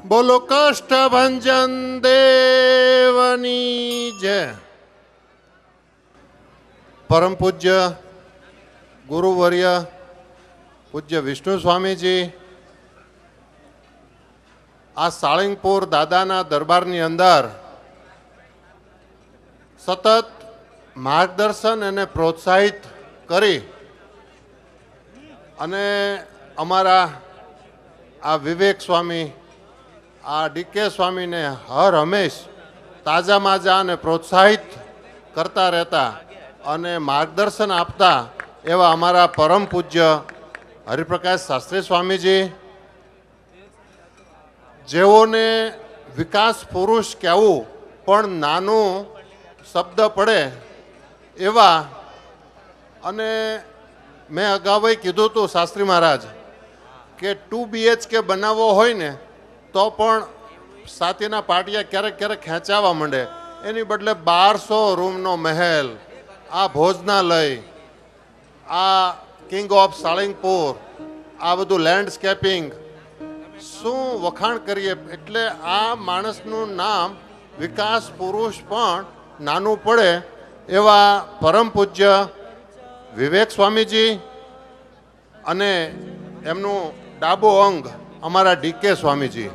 બોલો કષ્ટભંજન દેવની જય. પરમ પૂજ્ય ગુરુવર્ય પૂજ્ય વિષ્ણુ સ્વામીજી આ સાળંગપુર દાદાના દરબારની અંદર સતત માર્ગદર્શન અને પ્રોત્સાહિત કરી અને અમારા આ વિવેક સ્વામી આ ડીકે સ્વામીને હર હંમેશ તાજા માજા અને પ્રોત્સાહિત કરતા રહેતા અને માર્ગદર્શન આપતા એવા અમારા પરમ પૂજ્ય હરિપ્રકાશ શાસ્ત્રી સ્વામીજી, જેઓને વિકાસ પુરુષ કહેવું પણ નાનું શબ્દ પડે એવા, અને મેં અગાઉ કીધું હતું શાસ્ત્રી મહારાજ કે 2 BHK બનાવવો હોય ને તો પણ સાથીના પાટિયા ક્યારેક ક્યારેક ખેંચાવા માંડે, એની બદલે 1200 રૂમનો મહેલ, આ ભોજનાલય, આ કિંગ ઓફ સાળંગપુર, આ બધું લેન્ડસ્કેપિંગ, શું વખાણ કરીએ. એટલે આ માણસનું નામ વિકાસ પુરુષ પણ નાનું પડે એવા પરમ પૂજ્ય વિવેક સ્વામીજી અને એમનું ડાબો અંગ અમારા ડીકે સ્વામીજી,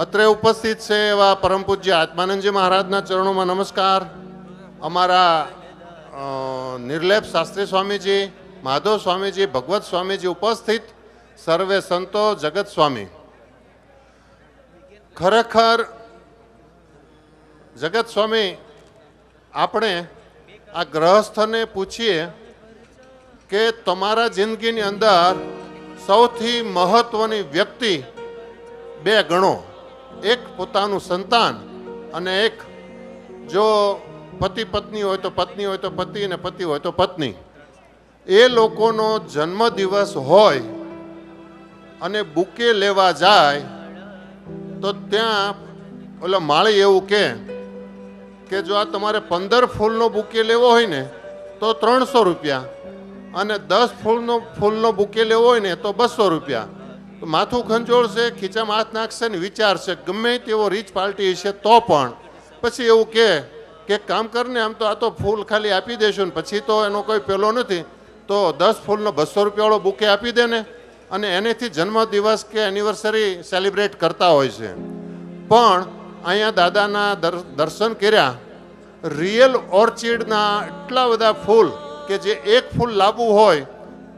અત્રે ઉપસ્થિત છે એવા પરમ પૂજ્ય આત્માનંદજી મહારાજના ચરણોમાં નમસ્કાર. અમારા નિર્લેપ શાસ્ત્રી સ્વામીજી, માધવ સ્વામીજી, ભગવત સ્વામીજી ઉપસ્થિત, સર્વે સંતો, જગત સ્વામી. ખરેખર જગત સ્વામી, આપણે આ ગ્રહસ્થને પૂછીએ કે તમારા જિંદગીની અંદર સૌથી મહત્વની વ્યક્તિ 2 ગણો, એક પોતાનું સંતાન અને એક જો પતિ પત્ની હોય તો પત્ની હોય તો પતિ અને પતિ હોય તો પત્ની. એ લોકોનો જન્મદિવસ હોય અને બુકે લેવા જાય તો ત્યાં ઓલા માળી એવું કે જો આ તમારે 15 ફૂલનો બુકે લેવો હોય ને તો 300 રૂપિયા, અને 10 ફૂલનો બુકે લેવો હોય ને તો 200 રૂપિયા. તો માથું ખંજોળશે, ખીચામાં હાથ નાખશે ને વિચારશે, ગમે તેવો રીચ પાર્ટી હશે તો પણ પછી એવું કે કામ કરને, આમ તો આ તો ફૂલ ખાલી આપી દેશું ને પછી તો એનો કોઈ પેલો નથી, તો 10 ફૂલનો 200 રૂપિયાવાળો બુકે આપી દે ને, અને એનેથી જન્મદિવસ કે એનિવર્સરી સેલિબ્રેટ કરતા હોય છે. પણ અહીંયા દાદાના દર્શન કર્યા, રિયલ ઓર્ચિડના એટલા બધા ફૂલ કે જે એક ફૂલ લાવવું હોય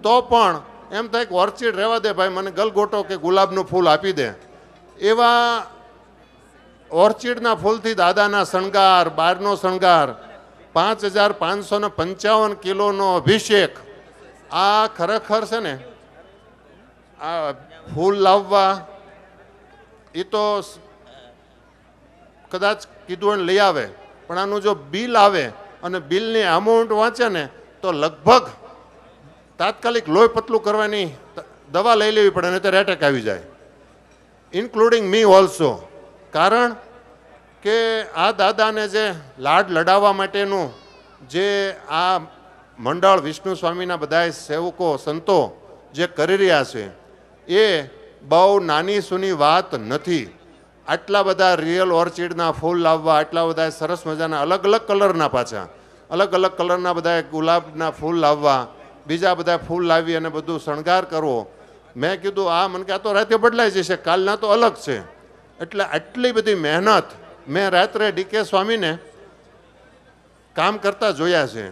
તો પણ એમ થાય કે ઓર્ચિડ રહેવા દે ભાઈ, મને ગલગોટો કે ગુલાબનું ફૂલ આપી દે. એવા ઓર્ચિડના ફૂલથી દાદાના શણગાર, બહારનો શણગાર, 5555 કિલોનો અભિષેક. આ ખરેખર છે ને, આ ફૂલ લાવવા એ તો કદાચ કીધું એને લઈ આવે, પણ આનું જો બિલ આવે અને બિલની અમાઉન્ટ વાંચે ને તો લગભગ તાત્કાલિક લોહી પતલું કરવાની દવા લઈ લેવી પડે, ને ત્યારે એટેક આવી જાય, ઇન્ક્લુડિંગ મી ઓલ્સો. કારણ કે આ દાદાને જે લાડ લડાવવા માટેનું જે આ મંડળ વિષ્ણુ સ્વામીના બધા સેવકો સંતો જે કરી રહ્યા છે એ બહુ નાની સૂની વાત નથી. આટલા બધા રિયલ ઓર્ચિડના ફૂલ લાવવા, આટલા બધા સરસ મજાના અલગ અલગ કલરના, પાછા અલગ અલગ કલરના બધા ગુલાબના ફૂલ લાવવા, બીજા બધા ફૂલ લાવી અને બધું શણગાર કરવો. મેં કીધું આ મને કે આ તો રાતે બદલાઈ જશે, કાલના તો અલગ છે. એટલે આટલી બધી મહેનત મેં રાત્રે ડીકે સ્વામીને કામ કરતા જોયા છે.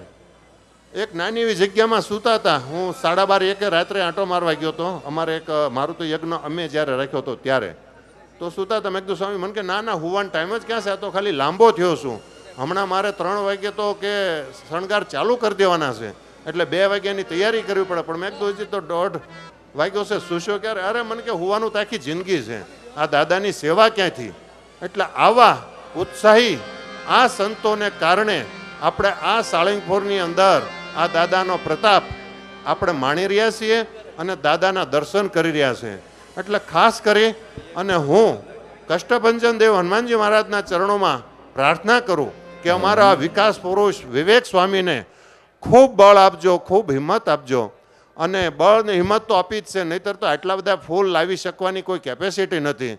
એક નાની એવી જગ્યામાં સૂતા હતા, હું 12:30 રાત્રે આંટો મારવા ગયો હતો, અમારે એક મારું તો યજ્ઞ અમે જ્યારે રાખ્યો હતો ત્યારે. તો સૂતા હતા, મેં કીધું સ્વામી, મને કે ના હુવાનો ટાઈમ જ ક્યાં છે, આ તો ખાલી લાંબો થયો છું, હમણાં મારે 3 વાગે તો કે શણગાર ચાલુ કરી દેવાના છે, એટલે 2 વાગ્યાની તૈયારી કરવી પડે. પણ મેં કીધું હજી તો 1:30 વાગ્યો છે, સુશો ક્યારે? અરે મને કે હુવાનું તો આખી જિંદગી છે, આ દાદાની સેવા ક્યાંથી? એટલે આવા ઉત્સાહી આ સંતોને કારણે આપણે આ સાળંગપુરની અંદર આ દાદાનો પ્રતાપ આપણે માણી રહ્યા છીએ અને દાદાના દર્શન કરી રહ્યા છીએ. એટલે ખાસ કરી અને હું કષ્ટભંજન દેવ હનુમાનજી મહારાજના ચરણોમાં પ્રાર્થના કરું કે અમારા વિકાસ પુરુષ વિવેક સ્વામીને ખૂબ બળ આપજો, ખૂબ હિંમત આપજો અને બળ ને હિંમત તો આપી જ છે, નહીંતર તો આટલા બધા ફૂલ લાવી શકવાની કોઈ કેપેસિટી નથી.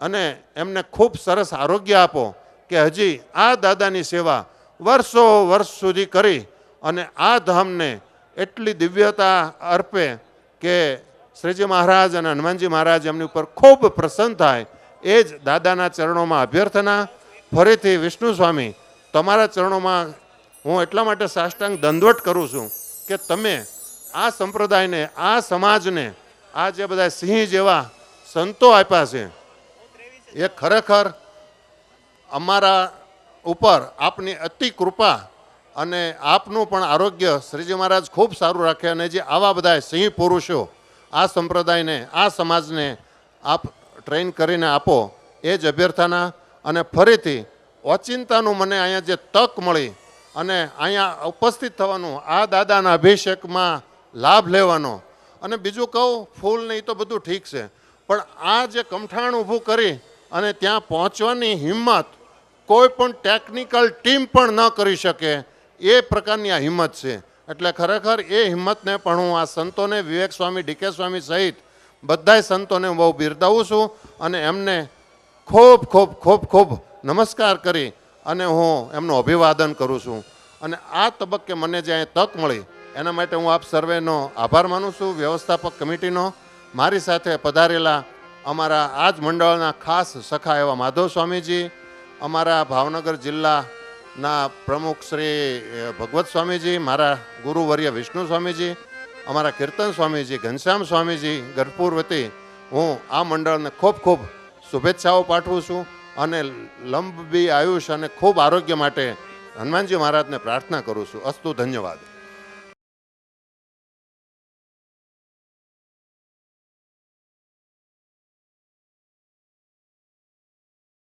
અને એમને ખૂબ સરસ આરોગ્ય આપો કે હજી આ દાદાની સેવા વર્ષો વર્ષ સુધી કરી અને આ ધામને એટલી દિવ્યતા અર્પે કે શ્રીજી મહારાજ અને હનુમાનજી મહારાજ એમની ઉપર ખૂબ પ્રસન્ન થાય. એ જ દાદાના ચરણોમાં અભ્યર્થના. ફરીથી વિષ્ણુ સ્વામી, તમારા ચરણોમાં હું એટલા માટે સાષ્ટાંગ દંડવટ કરું છું કે તમે આ સંપ્રદાયને, આ સમાજને, આ જે બધા સિંહ જેવા સંતો આપ્યા છે, એ ખરેખર અમારા ઉપર આપની અતિ કૃપા અને આપનું પણ આરોગ્ય શ્રીજી મહારાજ ખૂબ સારું રાખે. અને જે આવા બધા સિંહ પુરુષો આ સંપ્રદાયને, આ સમાજને આપ ટ્રેન કરીને આપો, એ જ અભ્યર્થના. અને ફરીથી ઓચિંતાનું મને અહીંયા જે તક મળી અને અહીંયા ઉપસ્થિત થવાનું, આ દાદાના અભિષેકમાં લાભ લેવાનો. અને બીજું કહું, ફૂલ ને એ તો બધું ઠીક છે, પણ આ જે કમઠાણ ઊભું કરી અને ત્યાં પહોંચવાની હિંમત કોઈ પણ ટેકનિકલ ટીમ પણ ન કરી શકે, એ પ્રકારની આ હિંમત છે. એટલે ખરેખર એ હિંમતને પણ હું આ સંતોને, વિવેક સ્વામી, ડીકે સ્વામી સહિત બધાય સંતોને હું બહુ બિરદાવું છું અને એમને ખૂબ ખૂબ ખૂબ ખૂબ નમસ્કાર કરી અને હું એમનું અભિવાદન કરું છું. અને આ તબક્કે મને જે અહીં તક મળી એના માટે હું આપ સર્વેનો આભાર માનું છું, વ્યવસ્થાપક કમિટીનો. મારી સાથે પધારેલા અમારા આ જ મંડળના ખાસ સખા એવા માધવ સ્વામીજી, અમારા ભાવનગર જિલ્લાના પ્રમુખ શ્રી ભગવત સ્વામીજી, મારા ગુરુવર્ય વિષ્ણુ સ્વામીજી, અમારા કીર્તન સ્વામીજી, ઘનશ્યામ સ્વામીજી ગઢપુર વતી હું આ મંડળને ખૂબ ખૂબ શુભેચ્છાઓ પાઠવું છું અને લંબી આયુષ અને ખૂબ આરોગ્ય માટે હનુમાનજી મહારાજને પ્રાર્થના કરું છું. અસ્તુ, ધન્યવાદ.